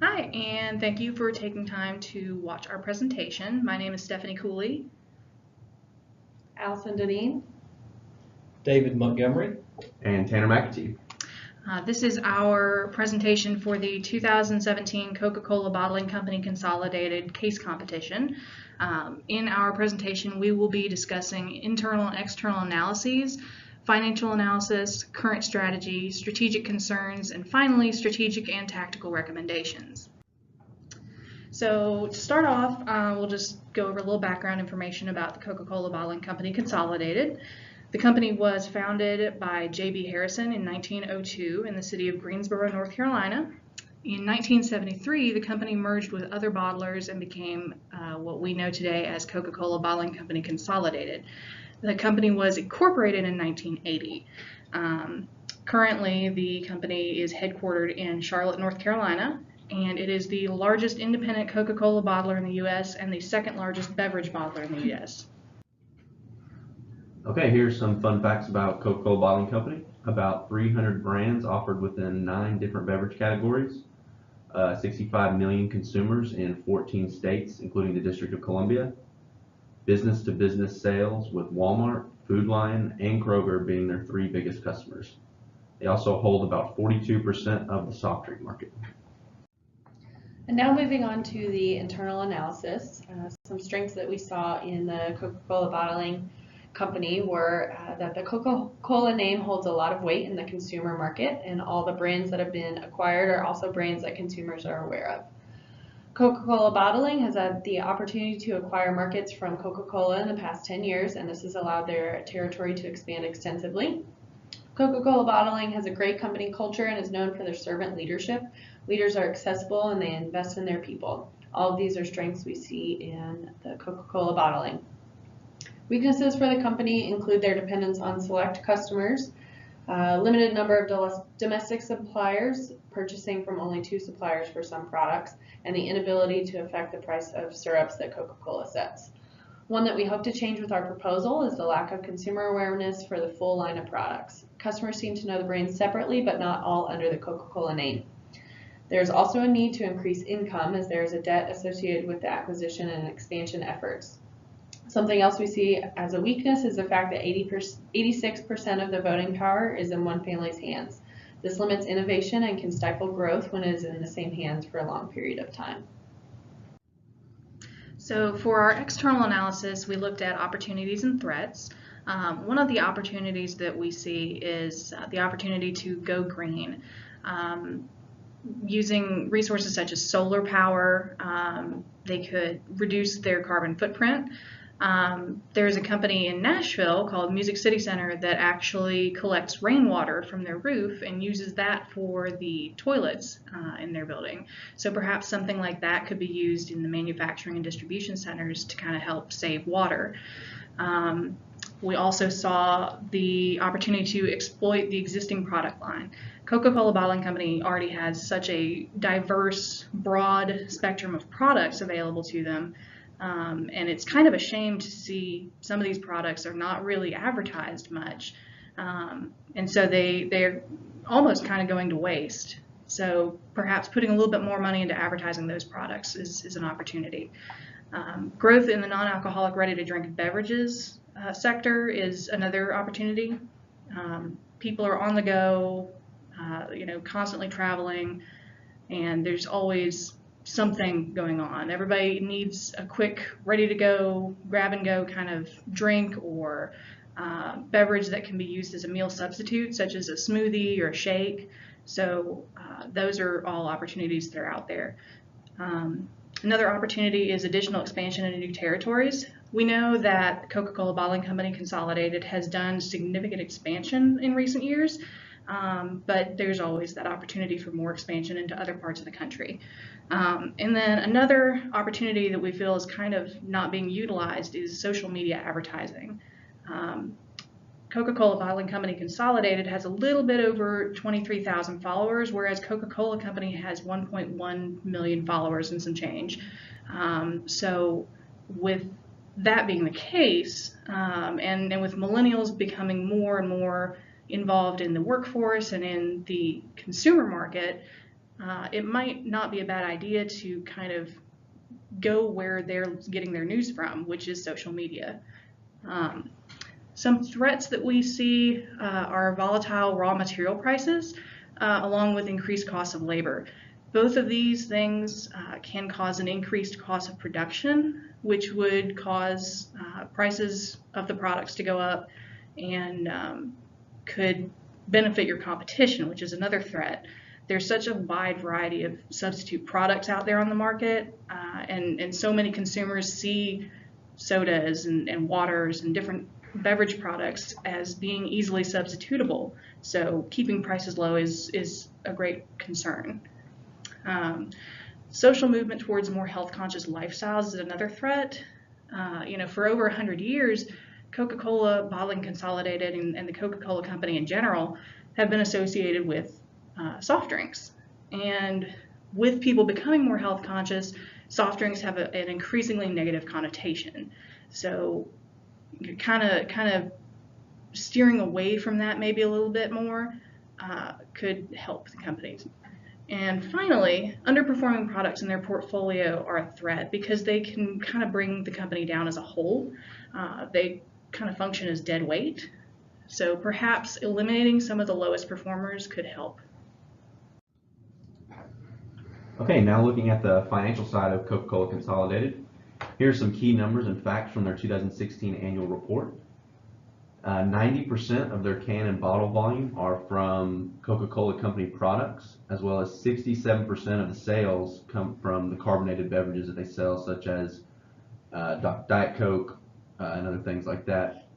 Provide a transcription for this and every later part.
Hi, and thank you for taking time to watch our presentation. My name is Stefanie Cooley. Alison, Dineen. David Montgomery. And Tanner McAtee. This is our presentation for the 2017 Coca-Cola Bottling Company Consolidated Case Competition. In our presentation, we will be discussing internal and external analyses, financial analysis, current strategy, strategic concerns, and finally, strategic and tactical recommendations. So to start off, we'll just go over a little background information about the Coca-Cola Bottling Company Consolidated. The company was founded by J.B. Harrison in 1902 in the city of Greensboro, North Carolina. In 1973, the company merged with other bottlers and became what we know today as Coca-Cola Bottling Company Consolidated. The company was incorporated in 1980. Currently, the company is headquartered in Charlotte, North Carolina, and it is the largest independent Coca-Cola bottler in the U.S. and the second largest beverage bottler in the U.S. Okay, here's some fun facts about Coca-Cola Bottling Company. About 300 brands offered within 9 different beverage categories. 65 million consumers in 14 states, including the District of Columbia. Business-to-business sales with Walmart, Food Lion, and Kroger being their 3 biggest customers. They also hold about 42% of the soft drink market. And now moving on to the internal analysis, some strengths that we saw in the Coca-Cola Bottling Company were that the Coca-Cola name holds a lot of weight in the consumer market, and all the brands that have been acquired are also brands that consumers are aware of. Coca-Cola Bottling has had the opportunity to acquire markets from Coca-Cola in the past 10 years, and this has allowed their territory to expand extensively. Coca-Cola Bottling has a great company culture and is known for their servant leadership. Leaders are accessible and they invest in their people. All of these are strengths we see in the Coca-Cola Bottling. Weaknesses for the company include their dependence on select customers, limited number of domestic suppliers, purchasing from only 2 suppliers for some products, and the inability to affect the price of syrups that Coca-Cola sets. One that we hope to change with our proposal is the lack of consumer awareness for the full line of products. Customers seem to know the brands separately, but not all under the Coca-Cola name. There's also a need to increase income as there is a debt associated with the acquisition and expansion efforts. Something else we see as a weakness is the fact that 86% of the voting power is in one family's hands. This limits innovation and can stifle growth when it is in the same hands for a long period of time. So for our external analysis, we looked at opportunities and threats. One of the opportunities that we see is the opportunity to go green. Using resources such as solar power, they could reduce their carbon footprint. There's a company in Nashville called Music City Center that actually collects rainwater from their roof and uses that for the toilets in their building. So perhaps something like that could be used in the manufacturing and distribution centers to kind of help save water. We also saw the opportunity to exploit the existing product line. Coca-Cola Bottling Company already has such a diverse, broad spectrum of products available to them. And it's kind of a shame to see some of these products are not really advertised much. And so they're almost kind of going to waste. So perhaps putting a little bit more money into advertising those products is an opportunity. Growth in the non-alcoholic ready-to-drink beverages sector is another opportunity. People are on the go, constantly traveling, and there's always something going on. Everybody needs a quick, ready-to-go, grab-and-go kind of drink or beverage that can be used as a meal substitute, such as a smoothie or a shake. So those are all opportunities that are out there. Another opportunity is additional expansion into new territories. We know that Coca-Cola Bottling Company Consolidated has done significant expansion in recent years, but there's always that opportunity for more expansion into other parts of the country. And then another opportunity that we feel is kind of not being utilized is social media advertising. Coca-Cola Bottling Company Consolidated has a little bit over 23,000 followers, whereas Coca-Cola Company has 1.1 million followers and some change. So with that being the case, and with millennials becoming more and more involved in the workforce and in the consumer market, it might not be a bad idea to kind of go where they're getting their news from, which is social media. Some threats that we see are volatile raw material prices, along with increased costs of labor. Both of these things can cause an increased cost of production, which would cause prices of the products to go up and could benefit your competition, which is another threat. There's such a wide variety of substitute products out there on the market, and so many consumers see sodas and waters and different beverage products as being easily substitutable. So keeping prices low is a great concern. Social movement towards more health-conscious lifestyles is another threat. For over 100 years, Coca-Cola, Bottling Consolidated, and the Coca-Cola Company in general have been associated with soft drinks. And with people becoming more health conscious, soft drinks have an increasingly negative connotation. So kind of steering away from that maybe a little bit more could help the companies. And finally, underperforming products in their portfolio are a threat because they can kind of bring the company down as a whole. They kind of function as dead weight. So perhaps eliminating some of the lowest performers could help. Okay, now looking at the financial side of Coca-Cola Consolidated. Here are some key numbers and facts from their 2016 annual report. 90% of their can and bottle volume are from Coca-Cola Company products, as well as 67% of the sales come from the carbonated beverages that they sell, such as Diet Coke and other things like that.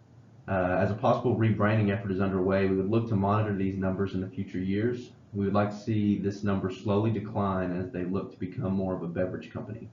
As a possible rebranding effort is underway, we would look to monitor these numbers in the future years. We would like to see this number slowly decline as they look to become more of a beverage company.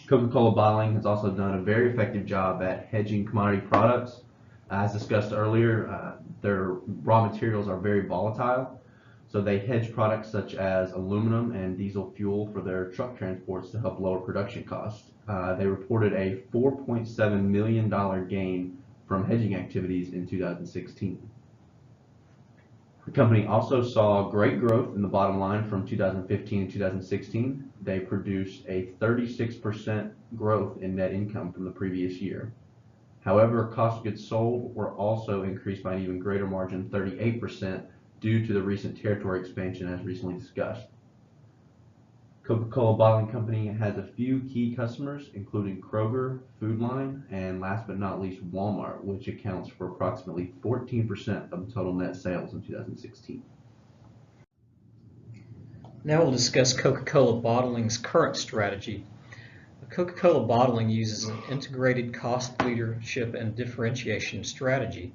Coca-Cola Bottling has also done a very effective job at hedging commodity products. As discussed earlier, their raw materials are very volatile, so they hedge products such as aluminum and diesel fuel for their truck transports to help lower production costs. They reported a $4.7 million gain from hedging activities in 2016. The company also saw great growth in the bottom line from 2015 to 2016. They produced a 36% growth in net income from the previous year. However, cost of goods sold were also increased by an even greater margin, 38%, due to the recent territory expansion as recently discussed. Coca-Cola Bottling Company has a few key customers, including Kroger, Food Line, and last but not least, Walmart, which accounts for approximately 14% of the total net sales in 2016. Now we'll discuss Coca-Cola Bottling's current strategy. Coca-Cola Bottling uses an integrated cost leadership and differentiation strategy.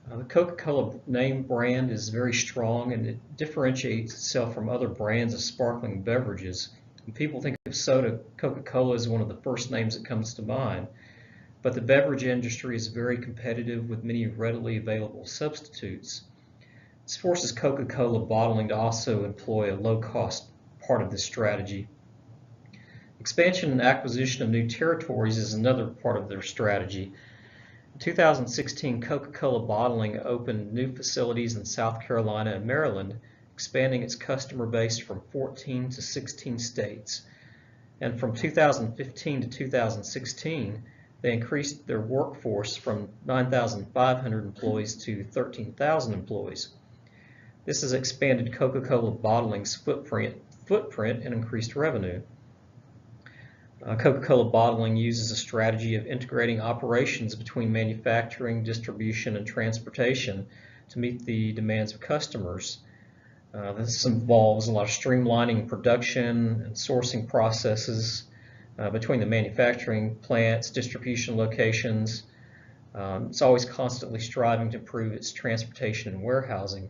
The Coca-Cola name brand is very strong and it differentiates itself from other brands of sparkling beverages. When people think of soda, Coca-Cola is one of the first names that comes to mind. But the beverage industry is very competitive with many readily available substitutes. This forces Coca-Cola Bottling to also employ a low-cost part of this strategy. Expansion and acquisition of new territories is another part of their strategy. In 2016, Coca-Cola Bottling opened new facilities in South Carolina and Maryland, expanding its customer base from 14 to 16 states. And from 2015 to 2016, they increased their workforce from 9,500 employees to 13,000 employees. This has expanded Coca-Cola Bottling's footprint and increased revenue. Coca-Cola Bottling uses a strategy of integrating operations between manufacturing, distribution, and transportation to meet the demands of customers. This involves a lot of streamlining production and sourcing processes between the manufacturing plants, distribution locations. It's always constantly striving to improve its transportation and warehousing.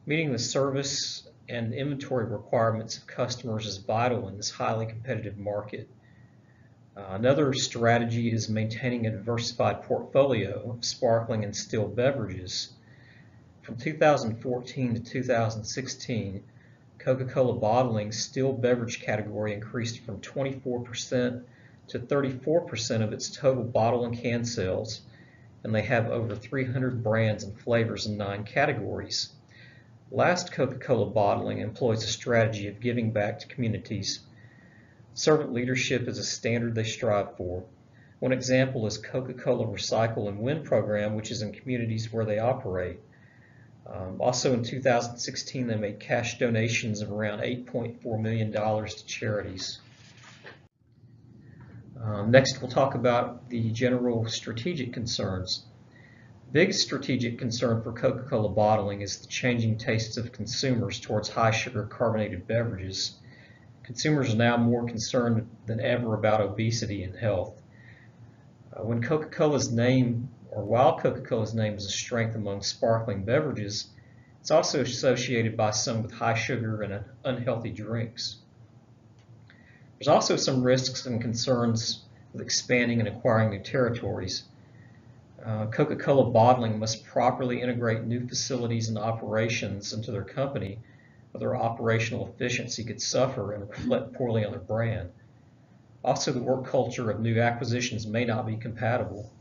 Meeting the service and inventory requirements of customers is vital in this highly competitive market. Another strategy is maintaining a diversified portfolio of sparkling and still beverages. From 2014 to 2016, Coca-Cola Bottling's still beverage category increased from 24% to 34% of its total bottle and can sales, and they have over 300 brands and flavors in 9 categories. Last, Coca-Cola Bottling employs a strategy of giving back to communities. Servant leadership is a standard they strive for. One example is Coca-Cola Recycle and Win program, which is in communities where they operate. Also in 2016, they made cash donations of around $8.4 million to charities. Next, we'll talk about the general strategic concerns. The biggest strategic concern for Coca-Cola Bottling is the changing tastes of consumers towards high-sugar carbonated beverages. Consumers are now more concerned than ever about obesity and health. While Coca-Cola's name is a strength among sparkling beverages, it's also associated by some with high sugar and unhealthy drinks. There's also some risks and concerns with expanding and acquiring new territories. Coca-Cola Bottling must properly integrate new facilities and operations into their company, or their operational efficiency could suffer and reflect poorly on their brand. Also, the work culture of new acquisitions may not be compatible.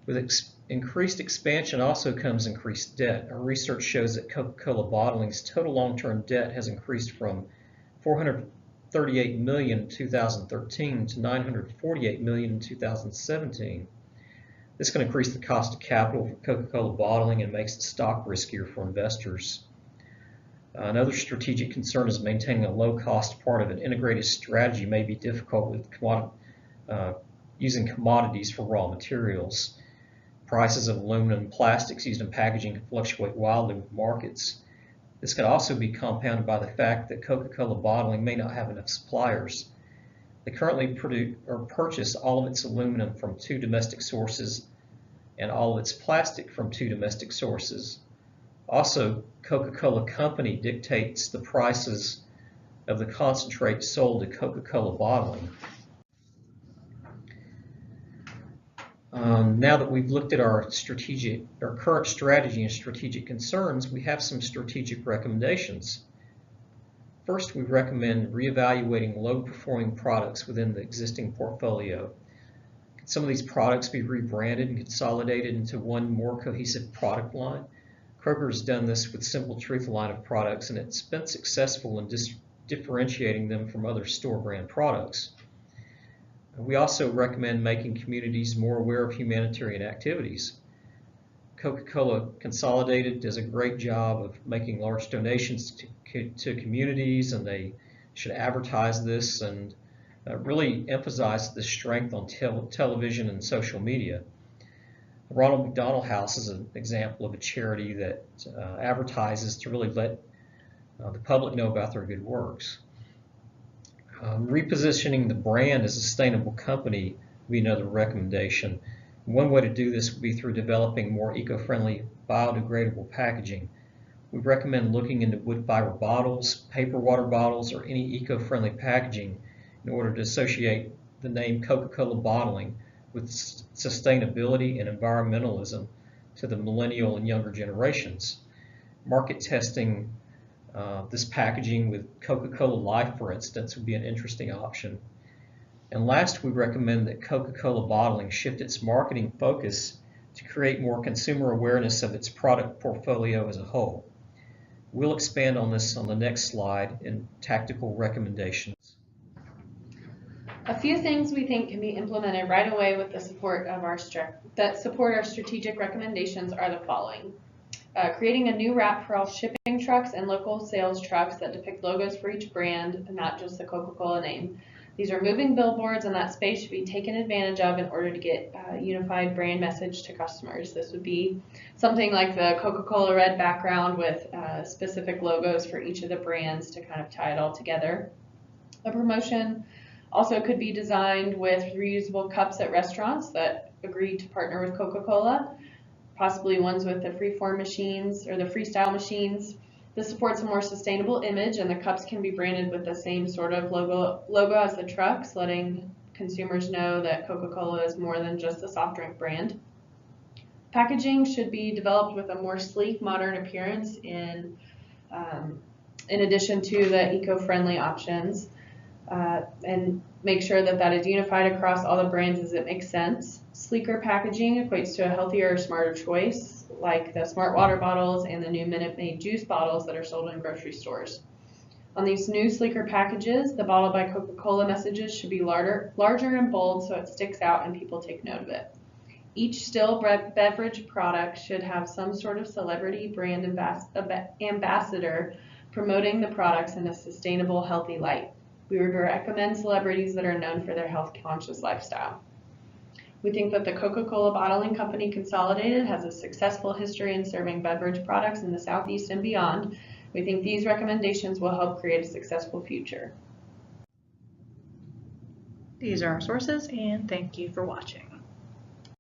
With increased expansion also comes increased debt. Our research shows that Coca-Cola Bottling's total long-term debt has increased from $438 million in 2013 to $948 million in 2017. This can increase the cost of capital for Coca-Cola Bottling and makes the stock riskier for investors. Another strategic concern is maintaining a low-cost part of an integrated strategy may be difficult with using commodities for raw materials. Prices of aluminum and plastics used in packaging can fluctuate wildly with markets. This can also be compounded by the fact that Coca-Cola Bottling may not have enough suppliers. They currently purchase all of its aluminum from 2 domestic sources and all of its plastic from 2 domestic sources. Also, Coca-Cola Company dictates the prices of the concentrate sold to Coca-Cola Bottling. Now that we've looked at our current strategy and strategic concerns, we have some strategic recommendations. First, we recommend reevaluating low-performing products within the existing portfolio. Could some of these products be rebranded and consolidated into one more cohesive product line? Kroger has done this with Simple Truth line of products, and it's been successful in differentiating them from other store brand products. We also recommend making communities more aware of humanitarian activities. Coca-Cola Consolidated does a great job of making large donations to communities, and they should advertise this and really emphasize the strength on television and social media. Ronald McDonald House is an example of a charity that advertises to really let the public know about their good works. Repositioning the brand as a sustainable company would be another recommendation. One way to do this would be through developing more eco-friendly, biodegradable packaging. We recommend looking into wood fiber bottles, paper water bottles, or any eco-friendly packaging in order to associate the name Coca-Cola Bottling with sustainability and environmentalism to the millennial and younger generations. Market testing this packaging with Coca-Cola Life, for instance, would be an interesting option. And last, we recommend that Coca-Cola Bottling shift its marketing focus to create more consumer awareness of its product portfolio as a whole. We'll expand on this on the next slide in tactical recommendations. A few things we think can be implemented right away with the support of our strategic recommendations are the following. Creating a new wrap for all shipping trucks and local sales trucks that depict logos for each brand and not just the Coca-Cola name. These are moving billboards, and that space should be taken advantage of in order to get a unified brand message to customers. This would be something like the Coca-Cola red background with specific logos for each of the brands to kind of tie it all together. A promotion also could be designed with reusable cups at restaurants that agreed to partner with Coca-Cola, possibly ones with the freeform machines or the freestyle machines. This supports a more sustainable image, and the cups can be branded with the same sort of logo as the trucks, letting consumers know that Coca-Cola is more than just a soft drink brand. Packaging should be developed with a more sleek, modern appearance in addition to the eco-friendly options, and make sure that that is unified across all the brands as it makes sense. Sleeker packaging equates to a healthier, smarter choice. like the smart water bottles and the new Minute Maid juice bottles that are sold in grocery stores. On these new, sleeker packages, the Bottled by Coca-Cola messages should be larger and bold so it sticks out and people take note of it. Each still beverage product should have some sort of celebrity brand ambassador promoting the products in a sustainable, healthy light. We would recommend celebrities that are known for their health-conscious lifestyle. We think that the Coca-Cola Bottling Company Consolidated has a successful history in serving beverage products in the Southeast and beyond. We think these recommendations will help create a successful future. These are our sources, and thank you for watching.